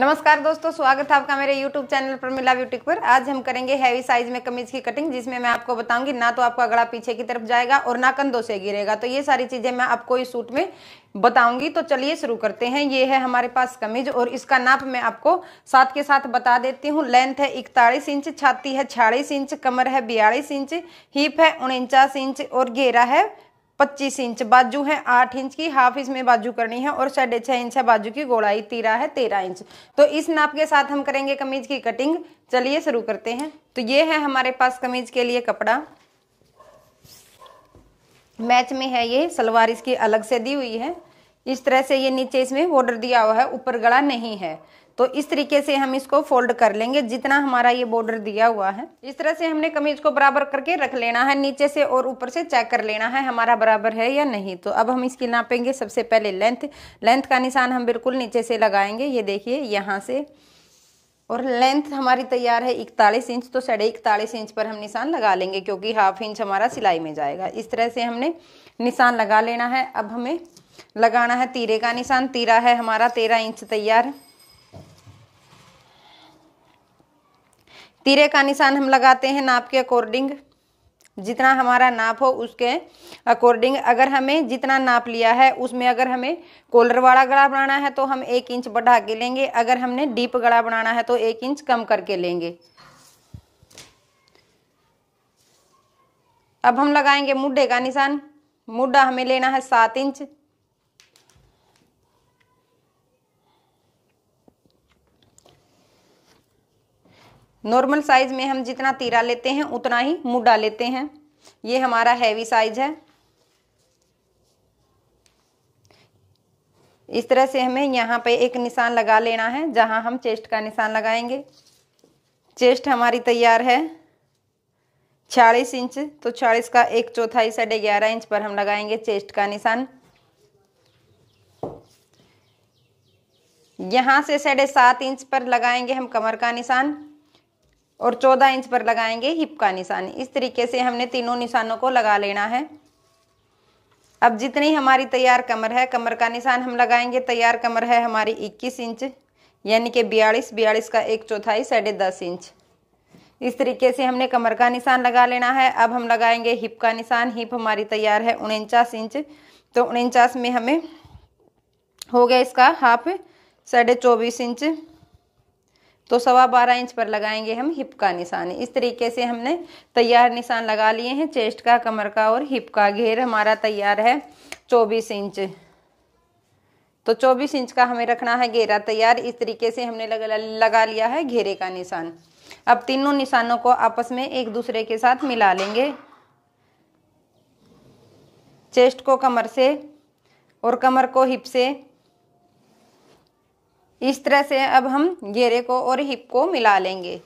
नमस्कार दोस्तों, स्वागत है आपका मेरे YouTube चैनल प्रमिला ब्यूटीक पर। आज हम करेंगे हैवी साइज में कमीज की कटिंग, जिसमें मैं आपको बताऊंगी ना तो आपका गला पीछे की तरफ जाएगा और ना कंधों से गिरेगा। तो ये सारी चीजें मैं आपको इस सूट में बताऊंगी। तो चलिए शुरू करते हैं। ये है हमारे पास कमीज और इसका नाप मैं आपको साथ के साथ बता देती हूँ। लेंथ है 41 इंच, छाती है 46 इंच, कमर है 42 इंच, हिप है 49 इंच और घेरा है 25 इंच, बाजू है 8 इंच की, हाफ इसमें बाजू करनी है और 6.5 इंच है बाजू की गोलाई, तीरा है 13 इंच। तो इस नाप के साथ हम करेंगे कमीज की कटिंग। चलिए शुरू करते हैं। तो ये है हमारे पास कमीज के लिए कपड़ा, मैच में है। ये सलवार इसकी अलग से दी हुई है। इस तरह से ये नीचे इसमें बॉर्डर दिया हुआ है, ऊपर गला नहीं है। तो इस तरीके से हम इसको फोल्ड कर लेंगे जितना हमारा ये बॉर्डर दिया हुआ है। इस तरह से हमने कमीज को बराबर करके रख लेना है। नीचे से और ऊपर से चेक कर लेना है हमारा बराबर है या नहीं। तो अब हम इसकी नापेंगे। सबसे पहले लेंथ का निशान हम बिल्कुल नीचे से लगाएंगे। ये देखिए यहाँ से, और लेंथ हमारी तैयार है 41 इंच। तो 41.5 इंच पर हम निशान लगा लेंगे, क्योंकि हाफ इंच हमारा सिलाई में जाएगा। इस तरह से हमने निशान लगा लेना है। अब हमें लगाना है तीरे का निशान। तीरा है हमारा 13 इंच तैयार। तीरे का निशान हम लगाते हैं नाप के अकॉर्डिंग, जितना हमारा नाप हो उसके अकॉर्डिंग। अगर हमें जितना नाप लिया है उसमें अगर हमें कॉलर वाला गला बनाना है तो हम 1 इंच बढ़ा के लेंगे। अगर हमने डीप गला बनाना है तो 1 इंच कम करके लेंगे। अब हम लगाएंगे मुड्ढे का निशान। मुड्ढा हमें लेना है 7 इंच। नॉर्मल साइज में हम जितना तीरा लेते हैं उतना ही मुड्ढा लेते हैं। ये हमारा हैवी साइज है। इस तरह से हमें यहाँ पे एक निशान लगा लेना है, जहां हम चेस्ट का निशान लगाएंगे। चेस्ट हमारी तैयार है 46 इंच। तो 46 का 1/4 11.5 इंच पर हम लगाएंगे चेस्ट का निशान। यहाँ से 7.5 इंच पर लगाएंगे हम कमर का निशान और 14 इंच पर लगाएंगे हिप का निशान। इस तरीके से हमने तीनों निशानों को लगा लेना है। अब जितनी हमारी तैयार कमर है, कमर का निशान हम लगाएंगे। तैयार कमर है हमारी 21 इंच, यानी कि 42 का 1/4 10.5 इंच। इस तरीके से हमने कमर का निशान लगा लेना है। अब हम लगाएंगे हिप का निशान। हिप हमारी तैयार है 49 इंच। तो 49 में हमें हो गया इसका हाफ 24.5 इंच। तो 12.25 इंच पर लगाएंगे हम हिप का निशान। इस तरीके से हमने तैयार निशान लगा लिए हैं चेस्ट का, कमर का और हिप का। घेर हमारा तैयार है 24 इंच। तो 24 इंच का हमें रखना है घेरा तैयार। इस तरीके से हमने लगा लिया है घेरे का निशान। अब तीनों निशानों को आपस में एक दूसरे के साथ मिला लेंगे। चेस्ट को कमर से और कमर को हिप से। इस तरह से अब हम घेरे को और हिप को मिला लेंगे।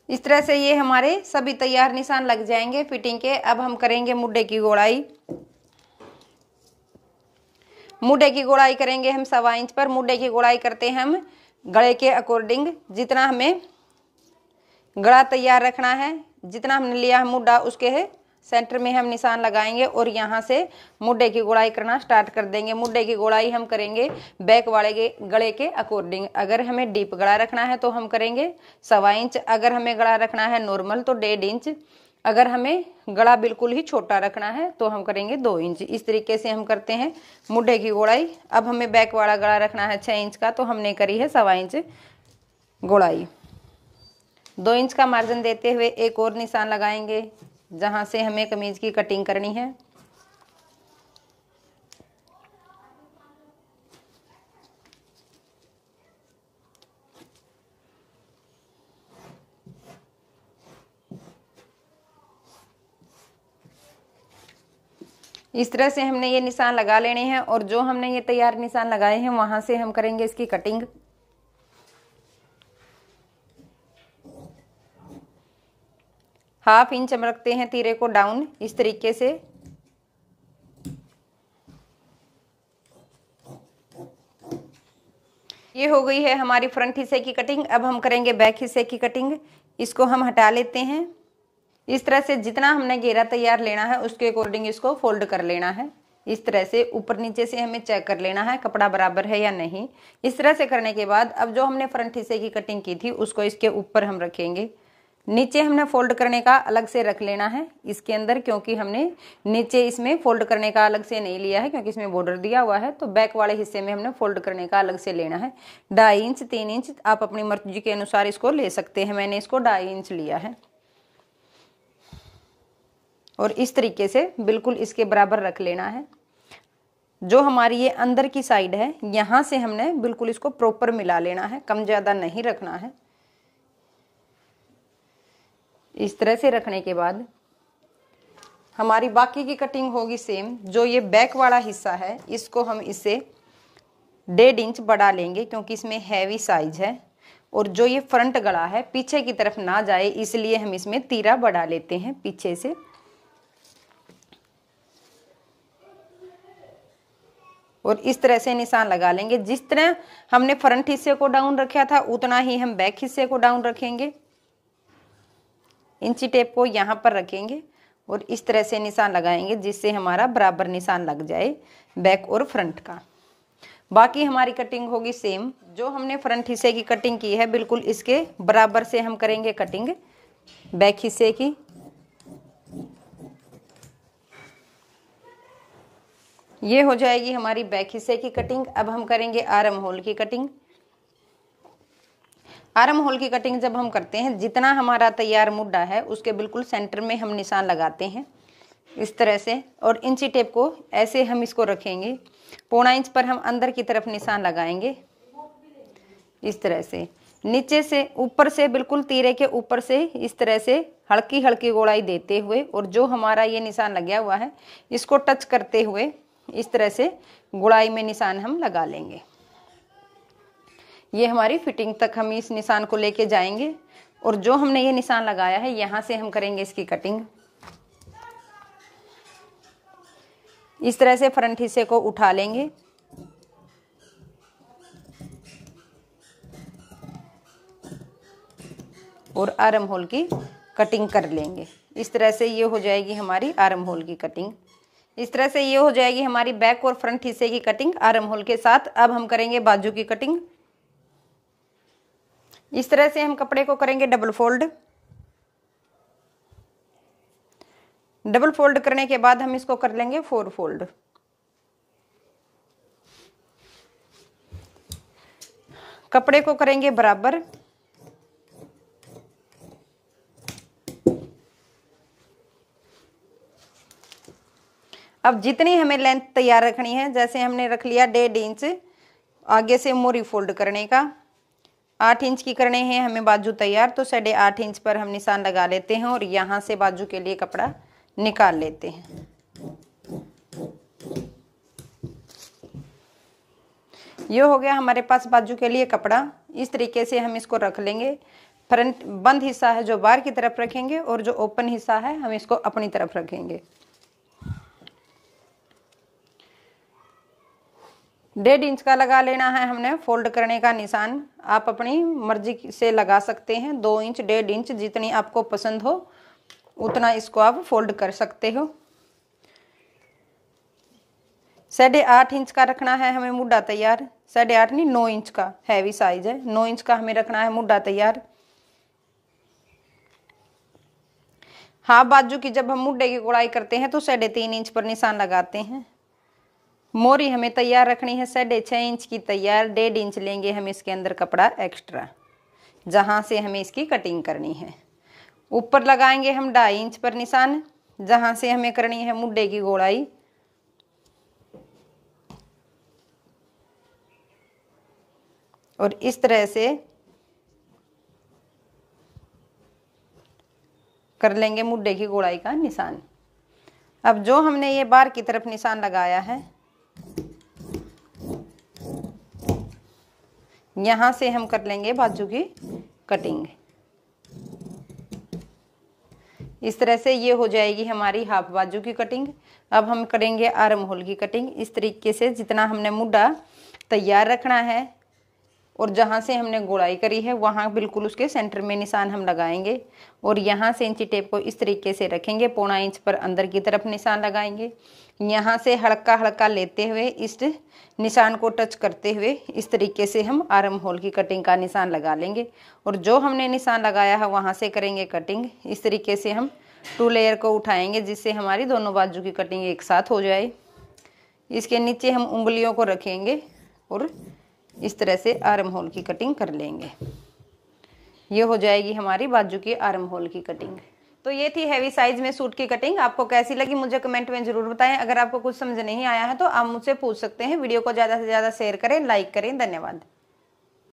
इस तरह से ये हमारे सभी तैयार निशान लग जाएंगे फिटिंग के। अब हम करेंगे मुड्ढे की गोलाई। मुड्ढे की गोलाई करेंगे हम 1.25 इंच पर। मुड्ढे की गोलाई करते हैं हम गले के अकॉर्डिंग। जितना हमें गला तैयार रखना है, जितना हमने लिया है मुड्ढा, उसके है सेंटर में हम निशान लगाएंगे और यहाँ से मुड्ढे की गोलाई करना स्टार्ट कर देंगे। मुड्ढे की गोलाई हम करेंगे बैक वाले गले के अकॉर्डिंग। अगर हमें डीप गला रखना है तो हम करेंगे 1.25 इंच। अगर हमें गला रखना है नॉर्मल तो 1.5 इंच। अगर हमें गला बिल्कुल ही छोटा रखना है तो हम करेंगे 2 इंच। इस तरीके से हम करते हैं मुड्ढे की गोलाई। अब हमें बैक वाला गला रखना है 6 इंच का, तो हमने करी है 1.25 इंच गोलाई। 2 इंच का मार्जिन देते हुए एक और निशान लगाएंगे जहां से हमें कमीज की कटिंग करनी है। इस तरह से हमने ये निशान लगा लेने हैं और जो हमने ये तैयार निशान लगाए हैं वहां से हम करेंगे इसकी कटिंग। हाफ इंच हम रखते हैं तीरे को डाउन इस तरीके से। ये हो गई है हमारी फ्रंट हिस्से की कटिंग। अब हम करेंगे बैक हिस्से की कटिंग। इसको हम हटा लेते हैं। इस तरह से जितना हमने घेरा तैयार लेना है उसके अकॉर्डिंग इसको फोल्ड कर लेना है। इस तरह से ऊपर नीचे से हमें चेक कर लेना है कपड़ा बराबर है या नहीं। इस तरह से करने के बाद अब जो हमने फ्रंट हिस्से की कटिंग की थी उसको इसके ऊपर हम रखेंगे। नीचे हमने फोल्ड करने का अलग से रख लेना है इसके अंदर, क्योंकि हमने नीचे इसमें फोल्ड करने का अलग से नहीं लिया है क्योंकि इसमें बॉर्डर दिया हुआ है। तो बैक वाले हिस्से में हमने फोल्ड करने का अलग से लेना है। 2.5 इंच 3 इंच आप अपनी मर्जी के अनुसार इसको ले सकते हैं। मैंने इसको 2.5 इंच लिया है और इस तरीके से बिल्कुल इसके बराबर रख लेना है। जो हमारी ये अंदर की साइड है यहाँ से हमने बिल्कुल इसको प्रॉपर मिला लेना है, कम ज़्यादा नहीं रखना है। इस तरह से रखने के बाद हमारी बाकी की कटिंग होगी सेम। जो ये बैक वाला हिस्सा है इसको हम इससे 1.5 इंच बढ़ा लेंगे क्योंकि इसमें हैवी साइज है, और जो ये फ्रंट गला है पीछे की तरफ ना जाए इसलिए हम इसमें तीरा बढ़ा लेते हैं पीछे से। और इस तरह से निशान लगा लेंगे। जिस तरह हमने फ्रंट हिस्से को डाउन रखा था उतना ही हम बैक हिस्से को डाउन रखेंगे। इंची टेप को यहाँ पर रखेंगे और इस तरह से निशान लगाएंगे जिससे हमारा बराबर निशान लग जाए बैक और फ्रंट का। बाकी हमारी कटिंग होगी सेम। जो हमने फ्रंट हिस्से की कटिंग की है बिल्कुल इसके बराबर से हम करेंगे कटिंग बैक हिस्से की। ये हो जाएगी हमारी बैक हिस्से की कटिंग। अब हम करेंगे आर्म होल की कटिंग। आर्म होल की कटिंग जब हम करते हैं जितना हमारा तैयार मुड्डा है उसके बिल्कुल सेंटर में हम निशान लगाते हैं इस तरह से, और इंची टेप को ऐसे हम इसको रखेंगे। 1.25 इंच पर हम अंदर की तरफ निशान लगाएंगे इस तरह से। नीचे से ऊपर से बिल्कुल तीरे के ऊपर से इस तरह से हल्की हल्की गोलाई देते हुए, और जो हमारा ये निशान लगा हुआ है इसको टच करते हुए इस तरह से गोलाई में निशान हम लगा लेंगे। ये हमारी फिटिंग तक हम इस निशान को लेके जाएंगे, और जो हमने ये निशान लगाया है यहाँ से हम करेंगे इसकी कटिंग। इस तरह से फ्रंट हिस्से को उठा लेंगे और आर्म होल की कटिंग कर लेंगे। इस तरह से ये हो जाएगी हमारी आर्म होल की कटिंग। इस तरह से ये हो जाएगी हमारी बैक और फ्रंट हिस्से की कटिंग आर्म होल के साथ। अब हम करेंगे बाजू की कटिंग। इस तरह से हम कपड़े को करेंगे डबल फोल्ड। डबल फोल्ड करने के बाद हम इसको कर लेंगे 4 फोल्ड। कपड़े को करेंगे बराबर। अब जितनी हमें लेंथ तैयार रखनी है, जैसे हमने रख लिया 1.5 इंच आगे से मोरी फोल्ड करने का, 8 इंच की करने हैं हमें बाजू तैयार, तो 8.5 इंच पर हम निशान लगा लेते हैं और यहाँ से बाजू के लिए कपड़ा निकाल लेते हैं। ये हो गया हमारे पास बाजू के लिए कपड़ा। इस तरीके से हम इसको रख लेंगे। फ्रंट बंद हिस्सा है जो बाहर की तरफ रखेंगे और जो ओपन हिस्सा है हम इसको अपनी तरफ रखेंगे। 1.5 इंच का लगा लेना है हमने फोल्ड करने का निशान। आप अपनी मर्जी से लगा सकते हैं, 2 इंच 1.5 इंच जितनी आपको पसंद हो उतना इसको आप फोल्ड कर सकते हो। 8.5 इंच का रखना है हमें मुड्डा तैयार। 8.5 नहीं 9 इंच का हैवी साइज है, 9 इंच का हमें रखना है मुड्डा तैयार। हाँ, बाजू की जब हम मुड्डे की गुड़ाई करते हैं तो 3.5 इंच पर निशान लगाते हैं। मोरी हमें तैयार रखनी है 6.5 इंच की तैयार। 1.5 इंच लेंगे हम इसके अंदर कपड़ा एक्स्ट्रा, जहाँ से हमें इसकी कटिंग करनी है। ऊपर लगाएंगे हम 2.5 इंच पर निशान, जहाँ से हमें करनी है मुड्डे की गोलाई। और इस तरह से कर लेंगे मुड्डे की गोलाई का निशान। अब जो हमने ये बाहर की तरफ निशान लगाया है, यहाँ से हम कर लेंगे बाजू की कटिंग। इस तरह से ये हो जाएगी हमारी हाफ बाजू की कटिंग। अब हम करेंगे आर्म होल की कटिंग। इस तरीके से जितना हमने मुड्डा तैयार रखना है और जहाँ से हमने गोलाई करी है वहाँ बिल्कुल उसके सेंटर में निशान हम लगाएंगे और यहाँ से इंची टेप को इस तरीके से रखेंगे, पौना इंच पर अंदर की तरफ निशान लगाएंगे। यहाँ से हल्का हल्का लेते हुए इस निशान को टच करते हुए इस तरीके से हम आर्म होल की कटिंग का निशान लगा लेंगे और जो हमने निशान लगाया है वहाँ से करेंगे कटिंग। इस तरीके से हम 2 लेयर को उठाएंगे जिससे हमारी दोनों बाजू की कटिंग एक साथ हो जाए। इसके नीचे हम उंगलियों को रखेंगे और इस तरह से आर्म होल की कटिंग कर लेंगे। ये हो जाएगी हमारी बाजू की आर्म होल की कटिंग। तो ये थी हैवी साइज में सूट की कटिंग। आपको कैसी लगी मुझे कमेंट में जरूर बताएं। अगर आपको कुछ समझ नहीं आया है तो आप मुझसे पूछ सकते हैं। वीडियो को ज़्यादा से ज़्यादा शेयर करें, लाइक करें। धन्यवाद।